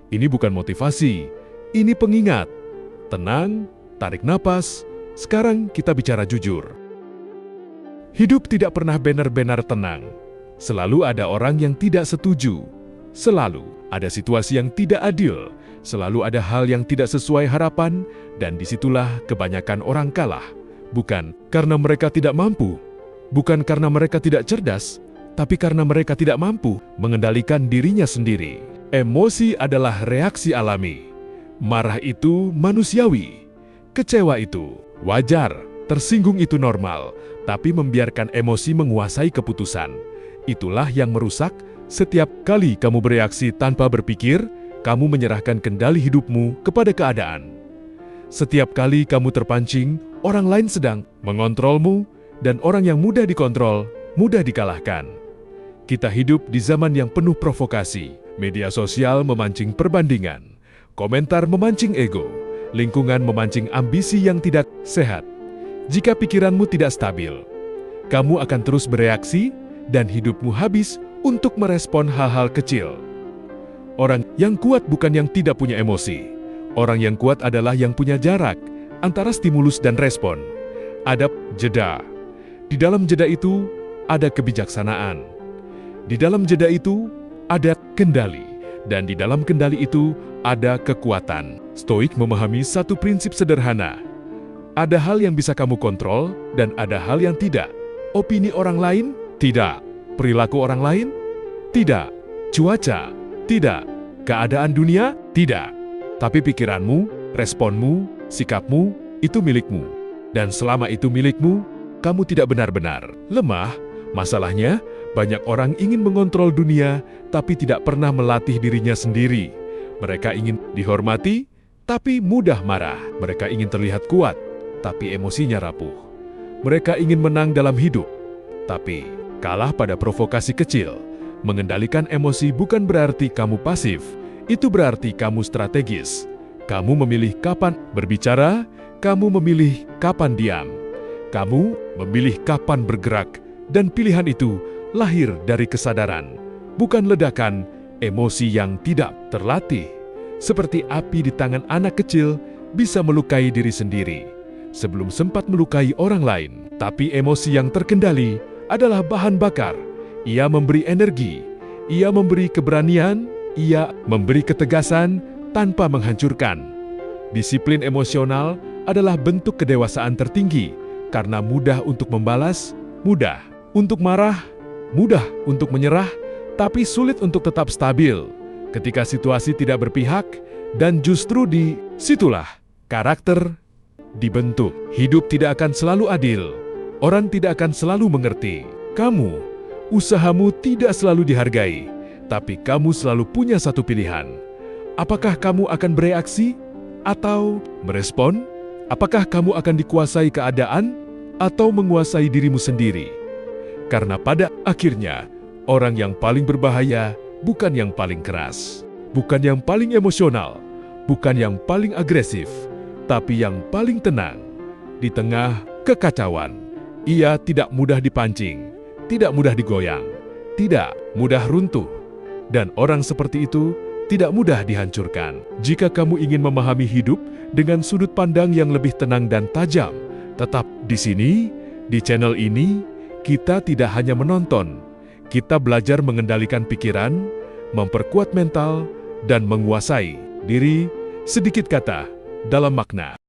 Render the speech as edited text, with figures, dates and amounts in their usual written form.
Ini bukan motivasi, ini pengingat. Tenang, tarik napas, sekarang kita bicara jujur. Hidup tidak pernah benar-benar tenang. Selalu ada orang yang tidak setuju. Selalu ada situasi yang tidak adil. Selalu ada hal yang tidak sesuai harapan, dan disitulah kebanyakan orang kalah. Bukan karena mereka tidak mampu, bukan karena mereka tidak cerdas, tapi karena mereka tidak mampu mengendalikan dirinya sendiri. Emosi adalah reaksi alami. Marah itu manusiawi. Kecewa itu wajar. Tersinggung itu normal. Tapi membiarkan emosi menguasai keputusan, itulah yang merusak. Setiap kali kamu bereaksi tanpa berpikir, kamu menyerahkan kendali hidupmu kepada keadaan. Setiap kali kamu terpancing, orang lain sedang mengontrolmu, dan orang yang mudah dikontrol, mudah dikalahkan. Kita hidup di zaman yang penuh provokasi. Media sosial memancing perbandingan, komentar memancing ego, lingkungan memancing ambisi yang tidak sehat. Jika pikiranmu tidak stabil, kamu akan terus bereaksi dan hidupmu habis untuk merespon hal-hal kecil. Orang yang kuat bukan yang tidak punya emosi. Orang yang kuat adalah yang punya jarak antara stimulus dan respon. Ada jeda. Di dalam jeda itu ada kebijaksanaan. Di dalam jeda itu ada kendali. Dan di dalam kendali itu ada kekuatan. Stoik memahami satu prinsip sederhana. Ada hal yang bisa kamu kontrol dan ada hal yang tidak. Opini orang lain? Tidak. Perilaku orang lain? Tidak. Cuaca? Tidak. Keadaan dunia? Tidak. Tapi pikiranmu, responmu, sikapmu, itu milikmu. Dan selama itu milikmu, kamu tidak benar-benar lemah. Masalahnya, banyak orang ingin mengontrol dunia, tapi tidak pernah melatih dirinya sendiri. Mereka ingin dihormati, tapi mudah marah. Mereka ingin terlihat kuat, tapi emosinya rapuh. Mereka ingin menang dalam hidup, tapi kalah pada provokasi kecil. Mengendalikan emosi bukan berarti kamu pasif, itu berarti kamu strategis. Kamu memilih kapan berbicara, kamu memilih kapan diam. Kamu memilih kapan bergerak, dan pilihan itu lahir dari kesadaran, bukan ledakan emosi yang tidak terlatih. Seperti api di tangan anak kecil bisa melukai diri sendiri sebelum sempat melukai orang lain. Tapi emosi yang terkendali adalah bahan bakar. Ia memberi energi, ia memberi keberanian, ia memberi ketegasan tanpa menghancurkan. Disiplin emosional adalah bentuk kedewasaan tertinggi karena mudah untuk membalas, mudah untuk marah, mudah untuk menyerah, tapi sulit untuk tetap stabil ketika situasi tidak berpihak, dan justru di situlah karakter dibentuk. Hidup tidak akan selalu adil. Orang tidak akan selalu mengerti. Kamu, usahamu tidak selalu dihargai. Tapi kamu selalu punya satu pilihan. Apakah kamu akan bereaksi atau merespon? Apakah kamu akan dikuasai keadaan atau menguasai dirimu sendiri? Karena pada akhirnya, orang yang paling berbahaya bukan yang paling keras, bukan yang paling emosional, bukan yang paling agresif, tapi yang paling tenang. Di tengah kekacauan, ia tidak mudah dipancing, tidak mudah digoyang, tidak mudah runtuh. Dan orang seperti itu tidak mudah dihancurkan. Jika kamu ingin memahami hidup dengan sudut pandang yang lebih tenang dan tajam, tetap di sini, di channel ini, kita tidak hanya menonton, kita belajar mengendalikan pikiran, memperkuat mental, dan menguasai diri. Sedikit kata dalam makna.